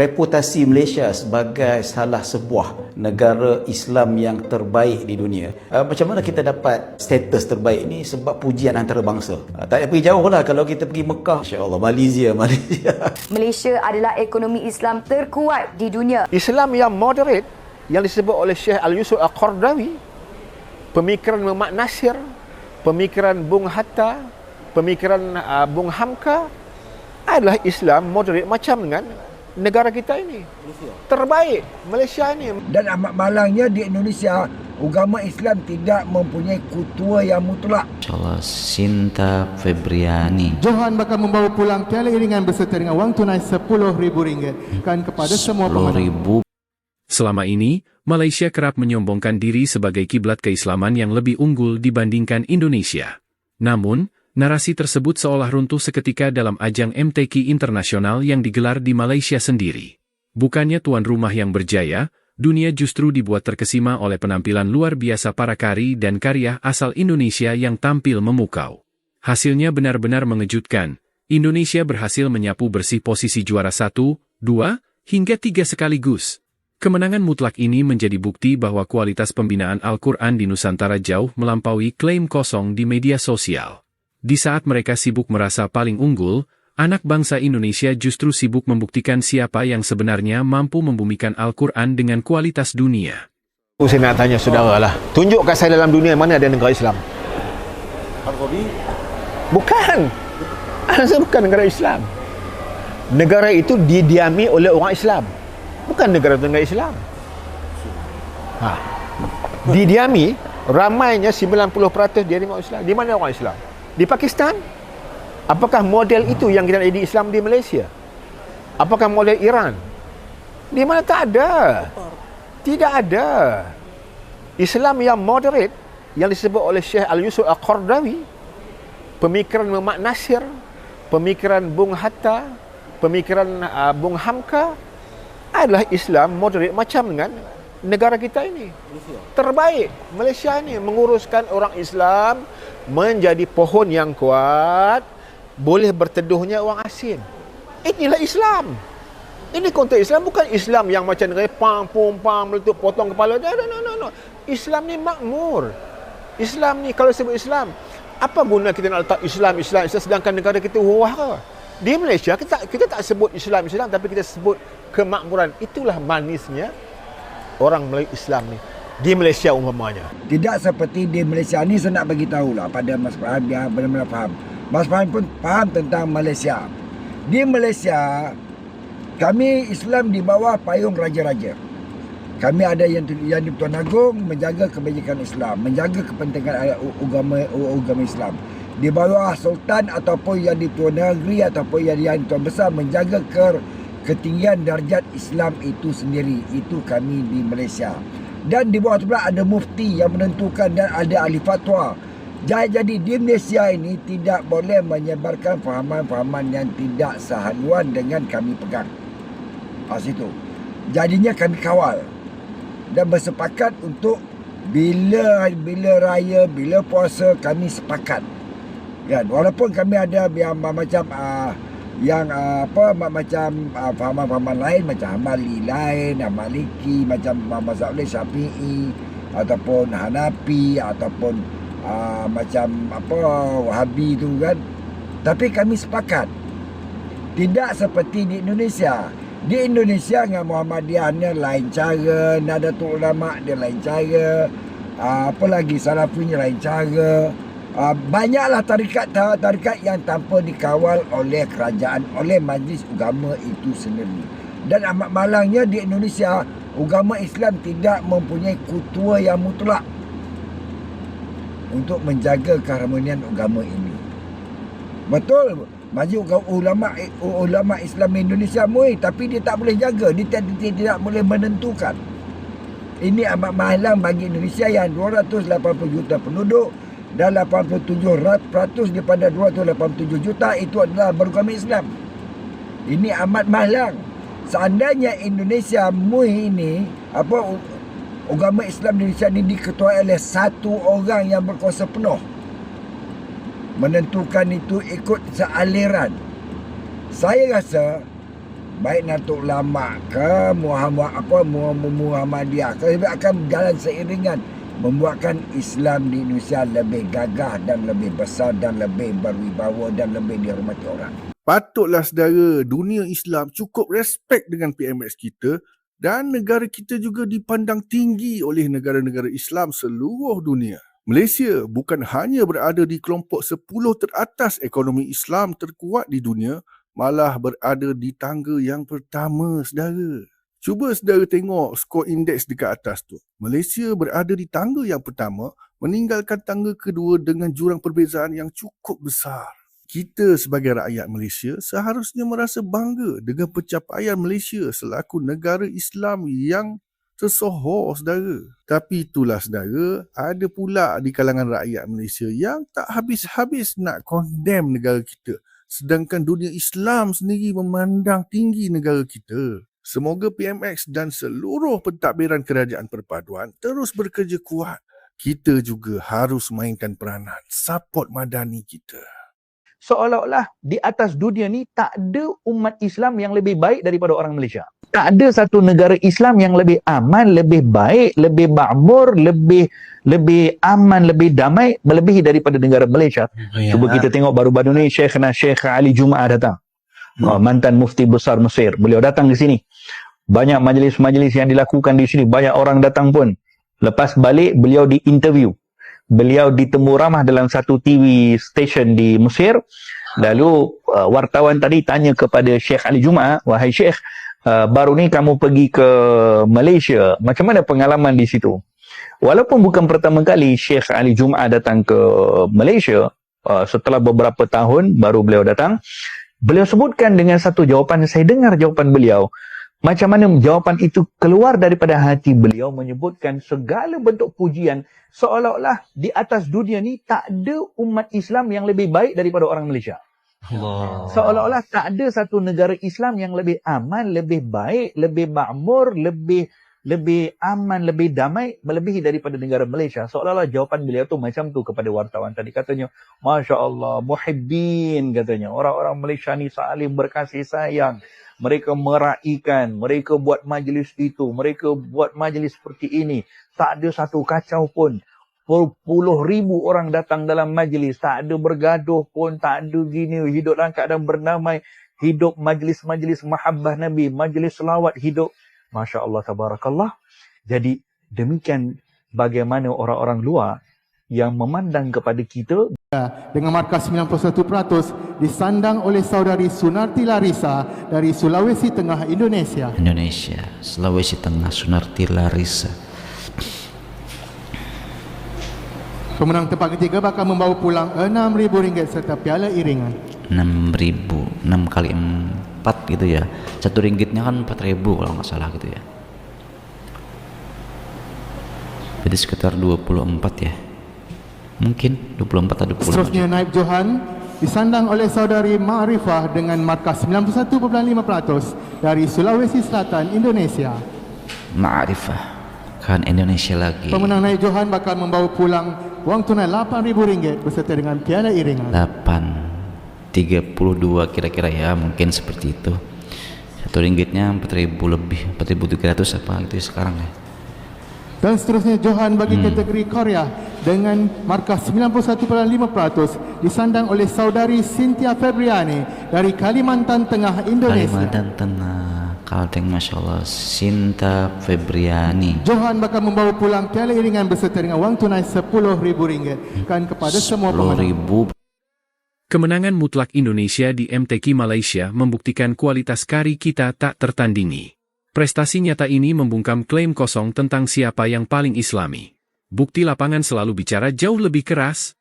Reputasi Malaysia sebagai salah sebuah negara Islam yang terbaik di dunia. Macam mana kita dapat status terbaik ni? Sebab pujian antarabangsa. Tak payah pergi jauh lah. Kalau kita pergi Mekah, Insya Allah, Malaysia. Malaysia adalah ekonomi Islam terkuat di dunia. Islam yang moderate yang disebut oleh Syekh Al-Yusuf Al-Qaradawi, pemikiran Muhammad Nasir, pemikiran Bung Hatta, pemikiran Bung Hamka adalah Islam moderate macam dengan negara kita ini. Terbaik Malaysia ini. Dan amat malangnya di Indonesia, agama Islam tidak mempunyai ketua yang mutlak. InsyaAllah Sinta Febriani. Johan bakal membawa pulang piala iringan beserta dengan wang tunai RM10,000 kan kepada semua pemenang. Selama ini, Malaysia kerap menyombongkan diri sebagai kiblat keislaman yang lebih unggul dibandingkan Indonesia. Namun, narasi tersebut seolah runtuh seketika dalam ajang MTQ internasional yang digelar di Malaysia sendiri. Bukannya tuan rumah yang berjaya, dunia justru dibuat terkesima oleh penampilan luar biasa para kari dan karya asal Indonesia yang tampil memukau. Hasilnya benar-benar mengejutkan. Indonesia berhasil menyapu bersih posisi juara 1, 2, hingga 3 sekaligus. Kemenangan mutlak ini menjadi bukti bahwa kualitas pembinaan Al-Quran di Nusantara jauh melampaui klaim kosong di media sosial. Di saat mereka sibuk merasa paling unggul, anak bangsa Indonesia justru sibuk membuktikan siapa yang sebenarnya mampu membumikan Al-Quran dengan kualitas dunia. Saya nak tanya saudara lah, tunjukkan saya dalam dunia mana ada negara Islam. Bukan. Saya bukan negara Islam. Negara itu didiami oleh orang Islam. Bukan negara Islam. Didiami, ramainya 90% dia orang Islam. Di mana orang Islam? Di Pakistan? Apakah model itu yang kita ada di Islam di Malaysia? Apakah model Iran? Di mana tak ada. Tidak ada. Islam yang moderate yang disebut oleh Syekh Al-Yusuf Al-Qaradawi, pemikiran Muhammad Nasir, pemikiran Bung Hatta, pemikiran Bung Hamka adalah Islam moderate macam dengan negara kita ini. Terbaik Malaysia ini menguruskan orang Islam menjadi pohon yang kuat, boleh berteduhnya orang asing. Inilah Islam. Ini konteks Islam, bukan Islam yang macam negara pam meletup potong kepala. No. Islam ni makmur. Islam ni, kalau sebut Islam, apa guna kita nak letak Islam sedangkan negara kita wah ke? Di Malaysia kita tak sebut Islam, tapi kita sebut kemakmuran. Itulah manisnya orang Melayu Islam ni di Malaysia umpamanya. Tidak seperti di Malaysia ni. Saya nak bagi tahulah pada Mas Faham yang benar-benar faham. Mas Faham pun faham tentang Malaysia. Di Malaysia, kami Islam di bawah payung raja-raja. Kami ada yang di Tuan Agong menjaga kebajikan Islam, menjaga kepentingan agama Islam. Di bawah sultan ataupun yang di Tuan Negeri ataupun yang di Tuan Besar menjaga ketinggian darjat Islam itu sendiri. Itu kami di Malaysia. Dan di bawah tu pula ada mufti yang menentukan dan ada ahli fatwa. Jadi di Malaysia ini tidak boleh menyebarkan fahaman-fahaman yang tidak sehaluan dengan kami pegang. Situ. Jadinya kami kawal dan bersepakat untuk bila raya, bila puasa kami sepakat. Kan, walaupun kami ada yang macam fahaman-fahaman lain macam Hambali lain, Maliki, macam mazhab Syafi'i ataupun Hanafi ataupun Wahabi tu kan. Tapi kami sepakat. Tidak seperti di Indonesia. Di Indonesia dengan Muhammadiyahnya lain cara, Nahdlatul Ulama dia lain cara, apa lagi Salafinya lain cara. Banyaklah tarikat yang tanpa dikawal oleh kerajaan, oleh majlis agama itu sendiri. Dan amat malangnya di Indonesia, agama Islam tidak mempunyai ketua yang mutlak untuk menjaga keharmonian agama ini. Betul, majlis ulama Islam Indonesia tapi dia tak boleh jaga, dia tidak boleh menentukan. Ini amat malang bagi Indonesia yang 280 juta penduduk dan 87% daripada 287 juta itu adalah beragama Islam. Ini amat malang. Seandainya Indonesia ini agama Islam di Indonesia ini diketuai oleh satu orang yang berkuasa penuh, menentukan itu ikut sealiran, saya rasa baik Nahdlatul Ulama ke Muhammadiyah ke, akan berjalan seiringan membuatkan Islam di Indonesia lebih gagah dan lebih besar dan lebih berwibawa dan lebih dihormati orang. Patutlah saudara, dunia Islam cukup respect dengan PMX kita dan negara kita juga dipandang tinggi oleh negara-negara Islam seluruh dunia. Malaysia bukan hanya berada di kelompok 10 teratas ekonomi Islam terkuat di dunia, malah berada di tangga yang pertama, saudara. Cuba saudara tengok skor indeks dekat atas tu. Malaysia berada di tangga yang pertama, meninggalkan tangga kedua dengan jurang perbezaan yang cukup besar. Kita sebagai rakyat Malaysia seharusnya merasa bangga dengan pencapaian Malaysia selaku negara Islam yang tersohor, saudara. Tapi itulah saudara, ada pula di kalangan rakyat Malaysia yang tak habis-habis nak condemn negara kita, sedangkan dunia Islam sendiri memandang tinggi negara kita. Semoga PMX dan seluruh pentadbiran kerajaan perpaduan terus bekerja kuat. Kita juga harus mainkan peranan support madani kita. Seolah-olah di atas dunia ni tak ada umat Islam yang lebih baik daripada orang Malaysia. Tak ada satu negara Islam yang lebih aman, lebih baik, lebih makmur, lebih aman, lebih damai melebihi daripada negara Malaysia. Cuba kita tengok baru-baru ni Syekh Ali Jum'ah datang. Mantan mufti besar Mesir. Beliau datang di sini. Banyak majlis-majlis yang dilakukan di sini. Banyak orang datang pun. Lepas balik, beliau diinterview. Beliau ditemu ramah dalam satu TV station di Mesir. Lalu wartawan tadi tanya kepada Syekh Ali Jum'ah, wahai Syekh, baru ni kamu pergi ke Malaysia. Macam mana pengalaman di situ? Walaupun bukan pertama kali Syekh Ali Jum'ah datang ke Malaysia, setelah beberapa tahun baru beliau datang, beliau sebutkan dengan satu jawapan, saya dengar jawapan beliau. Macam mana jawapan itu keluar daripada hati beliau, menyebutkan segala bentuk pujian seolah-olah di atas dunia ni tak ada umat Islam yang lebih baik daripada orang Malaysia. Allah. Seolah-olah tak ada satu negara Islam yang lebih aman, lebih baik, lebih makmur, lebih aman, lebih damai melebihi daripada negara Malaysia. Seolah-olah jawapan beliau tu macam tu kepada wartawan tadi. Katanya, Masya Allah, muhibbin katanya. Orang-orang Malaysia ni saling berkasih sayang. Mereka meraihkan, mereka buat majlis itu, mereka buat majlis seperti ini. Tak ada satu kacau pun. Berpuluh ribu orang datang dalam majlis. Tak ada bergaduh pun, tak ada gini. Hidup dalam keadaan bernamai. Hidup majlis-majlis mahabbah Nabi, majlis selawat hidup. Masya Allah, tabarakallah. Jadi demikian bagaimana orang-orang luar yang memandang kepada kita. Dengan markah 91% disandang oleh saudari Sunarti Larissa dari Sulawesi Tengah, Indonesia. Sulawesi Tengah, Sunarti Larissa. Pemenang tempat ketiga bakal membawa pulang RM6,000 serta piala iringan. 6.000, 6 kali 4 gitu ya. RM1 kan 4.000 kalau nggak salah gitu ya. Jadi sekitar 24 ya. Mungkin 24 atau 25. Seterusnya Naib Johan disandang oleh saudari Ma'rifah dengan markah 91.5% dari Sulawesi Selatan, Indonesia. Ma'rifah kan Indonesia lagi. Pemenang Naib Johan bakal membawa pulang wang tunai RM8,000 beserta dengan piala iringan. 8.32 kira-kira ya, mungkin seperti itu. RM1 4.000 lebih, 4.300 apa gitu sekarang ya. Dan seterusnya Johan bagi kategori Korea dengan markah 91.5% disandang oleh saudari Cynthia Febriani dari Kalimantan Tengah, Indonesia. Kalimantan Tengah, Kalteng, Masya Allah, Cynthia Febriani. Johan bakal membawa pulang piala iringan beserta dengan wang tunai RM10,000 kan kepada semua pemenang. Kemenangan mutlak Indonesia di MTQ Malaysia membuktikan kualitas kari kita tak tertandingi. Prestasi nyata ini membungkam klaim kosong tentang siapa yang paling islami. Bukti lapangan selalu bicara jauh lebih keras,